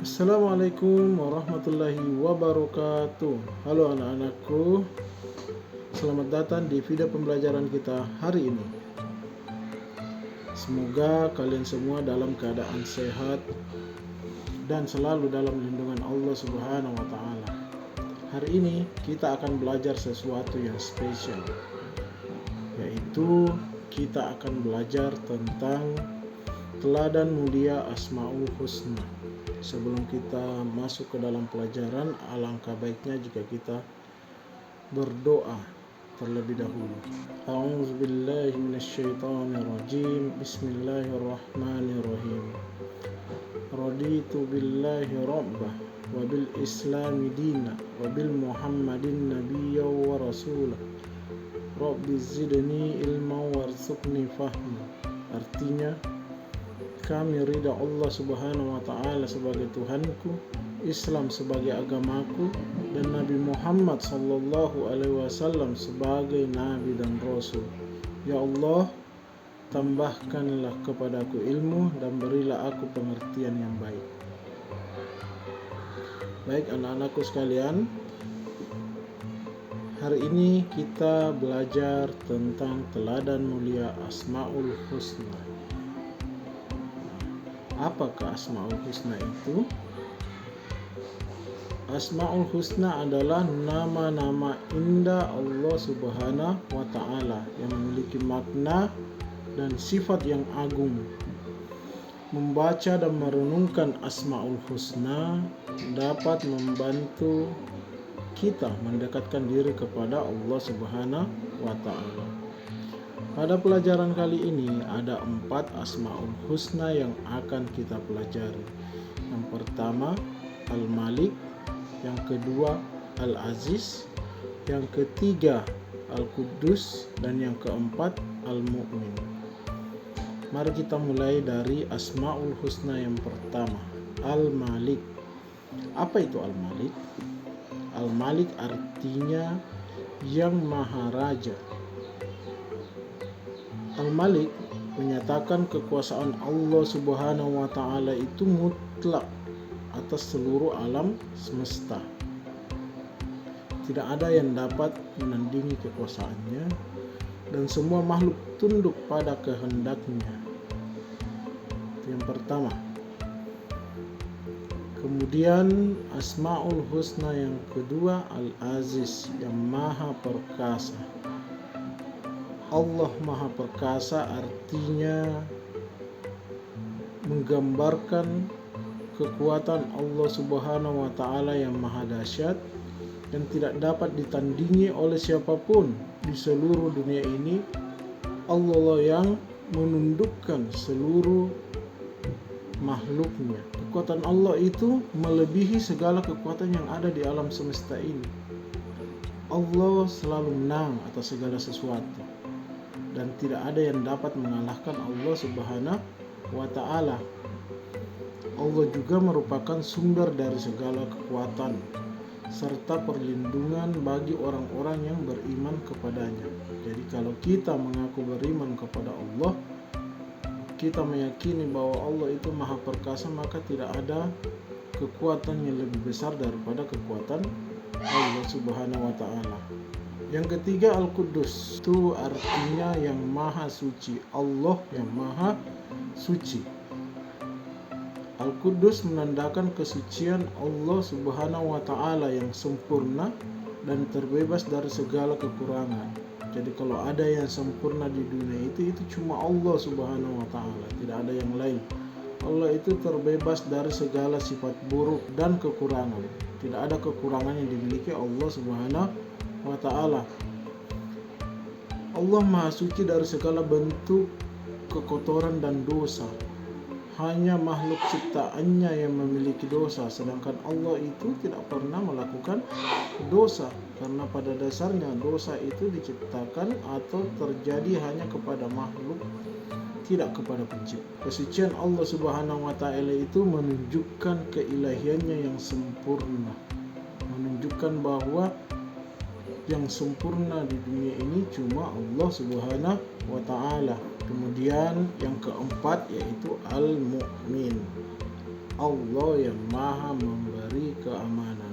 Assalamualaikum warahmatullahi wabarakatuh. Halo anak-anakku, selamat datang di video pembelajaran kita hari ini. Semoga kalian semua dalam keadaan sehat dan selalu dalam lindungan Allah Subhanahu wa Ta'ala. Hari ini kita akan belajar sesuatu yang spesial, yaitu kita akan belajar tentang teladan mulia Asmaul Husna. Sebelum kita masuk ke dalam pelajaran, alangkah baiknya jika kita berdoa terlebih dahulu. A'udzubillahi minasyaitonirrajim. Bismillahirrahmanirrahim. Raditu billahi rabbah wa bil islami dina wa bil muhammadin nabiyya wa rasulah. Rabbi zidni ilma warzuqni fahma. Artinya, kami ridha Allah Subhanahu wa Ta'ala sebagai Tuhanku, Islam sebagai agamaku, dan Nabi Muhammad sallallahu alaihi wasallam sebagai nabi dan rasul. Ya Allah, tambahkanlah kepadaku ilmu dan berilah aku pengertian yang baik. Baik anak-anakku sekalian, hari ini kita belajar tentang teladan mulia Asmaul Husna. Apakah Asmaul Husna itu? Asmaul Husna adalah nama-nama indah Allah Subhanahu wa Ta'ala yang memiliki makna dan sifat yang agung. Membaca dan merenungkan Asmaul Husna dapat membantu kita mendekatkan diri kepada Allah Subhanahu wa Ta'ala. Pada pelajaran kali ini ada 4 Asmaul Husna yang akan kita pelajari. Yang pertama Al-Malik, yang kedua Al-Aziz, yang ketiga Al-Quddus, dan yang keempat Al-Mu'min. Mari kita mulai dari Asmaul Husna yang pertama, Al-Malik. Apa itu Al-Malik? Al-Malik artinya yang Maha Raja. Al-Malik menyatakan kekuasaan Allah Subhanahu wa Ta'ala itu mutlak atas seluruh alam semesta. Tidak ada yang dapat menandingi kekuasaannya, dan semua makhluk tunduk pada kehendaknya. Itu yang pertama. Kemudian Asmaul Husna yang kedua Al-Aziz, yang Maha Perkasa. Allah Maha Perkasa artinya menggambarkan kekuatan Allah Subhanahu wa Ta'ala yang maha dahsyat dan tidak dapat ditandingi oleh siapapun di seluruh dunia ini. Allah lah yang menundukkan seluruh makhluknya. Kekuatan Allah itu melebihi segala kekuatan yang ada di alam semesta ini. Allah selalu menang atas segala sesuatu, dan tidak ada yang dapat mengalahkan Allah Subhanahu wa Ta'ala. Allah juga merupakan sumber dari segala kekuatan serta perlindungan bagi orang-orang yang beriman kepadanya. Jadi kalau kita mengaku beriman kepada Allah, kita meyakini bahwa Allah itu Maha Perkasa, maka tidak ada kekuatan yang lebih besar daripada kekuatan Allah Subhanahu wa Ta'ala. Yang ketiga Al-Quddus, itu artinya yang Maha Suci. Allah yang Maha Suci. Al-Quddus menandakan kesucian Allah Subhanahu wa Ta'ala yang sempurna dan terbebas dari segala kekurangan. Jadi kalau ada yang sempurna di dunia itu cuma Allah Subhanahu wa Ta'ala, tidak ada yang lain. Allah itu terbebas dari segala sifat buruk dan kekurangan. Tidak ada kekurangan yang dimiliki Allah Subhanahu wa Ta'ala. Allah Maha Suci dari segala bentuk kekotoran dan dosa. Hanya makhluk ciptaannya yang memiliki dosa, sedangkan Allah itu tidak pernah melakukan dosa, karena pada dasarnya dosa itu diciptakan atau terjadi hanya kepada makhluk, tidak kepada pencipta. Kesucian Allah Subhanahu wa Ta'ala itu menunjukkan keilahiannya yang sempurna, menunjukkan bahwa yang sempurna di dunia ini cuma Allah Subhanahu wa Ta'ala. Kemudian yang keempat yaitu Al-Mu'min. Allah yang maha memberi keamanan.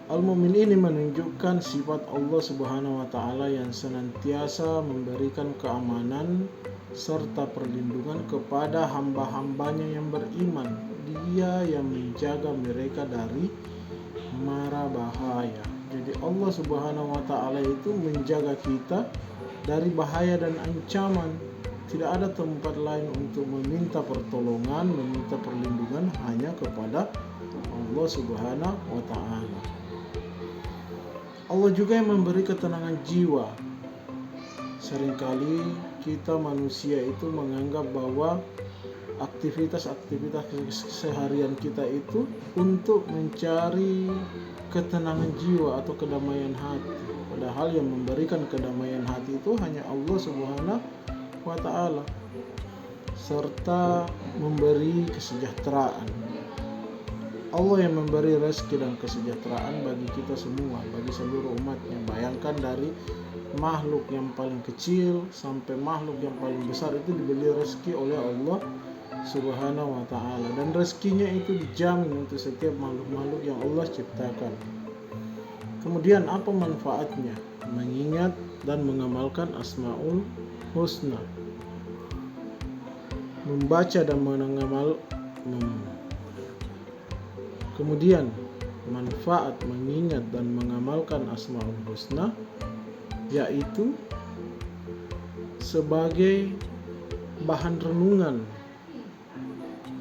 Al-Mu'min ini menunjukkan sifat Allah Subhanahu wa Ta'ala yang senantiasa memberikan keamanan serta perlindungan kepada hamba-hambanya yang beriman. Dia yang menjaga mereka dari mara bahaya. Jadi Allah Subhanahu wa Ta'ala itu menjaga kita dari bahaya dan ancaman. Tidak ada tempat lain untuk meminta pertolongan, meminta perlindungan, hanya kepada Allah Subhanahu wa Ta'ala. Allah juga yang memberi ketenangan jiwa. Seringkali kita manusia itu menganggap bahwa aktivitas-aktivitas keseharian kita itu untuk mencari ketenangan jiwa atau kedamaian hati. Padahal yang memberikan kedamaian hati itu hanya Allah Subhanahu wa Ta'ala, serta memberi kesejahteraan. Allah yang memberi rezeki dan kesejahteraan bagi kita semua, bagi seluruh umatnya. Bayangkan dari makhluk yang paling kecil sampai makhluk yang paling besar itu diberi rezeki oleh Allah Subhanahu wa Ta'ala, dan rezekinya itu dijamin untuk setiap makhluk-makhluk yang Allah ciptakan. Kemudian apa manfaatnya? Mengingat dan mengamalkan Asmaul Husna, membaca dan Kemudian manfaat mengingat dan mengamalkan Asmaul Husna yaitu sebagai bahan renungan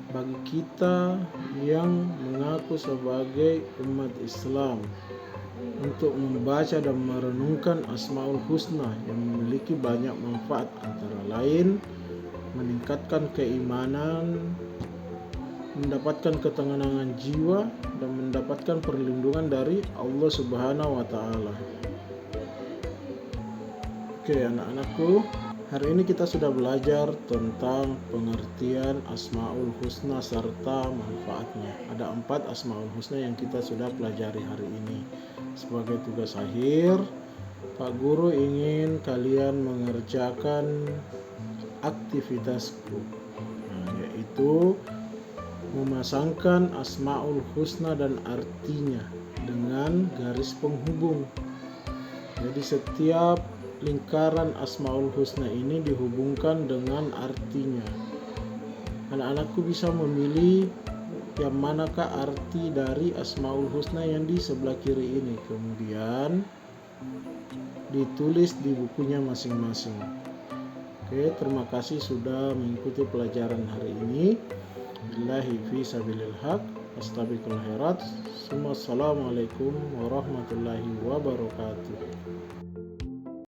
bagi kita yang mengaku sebagai umat Islam untuk membaca dan merenungkan Asmaul Husna yang memiliki banyak manfaat, antara lain meningkatkan keimanan, mendapatkan ketenangan jiwa, dan mendapatkan perlindungan dari Allah Subhanahu wa Ta'ala. Oke anak-anakku, hari ini kita sudah belajar tentang pengertian Asmaul Husna serta manfaatnya. Ada 4 Asmaul Husna yang kita sudah pelajari hari ini. Sebagai tugas akhir, Pak Guru ingin kalian mengerjakan aktivitasku, yaitu memasangkan Asmaul Husna dan artinya dengan garis penghubung. Jadi setiap lingkaran Asmaul Husna ini dihubungkan dengan artinya. Anak-anakku bisa memilih yang manakah arti dari Asmaul Husna yang di sebelah kiri ini, kemudian ditulis di bukunya masing-masing. Oke, terima kasih sudah mengikuti pelajaran hari ini. Billahi fi sabilil haq, astabiqul khairat. Assalamualaikum warahmatullahi wabarakatuh.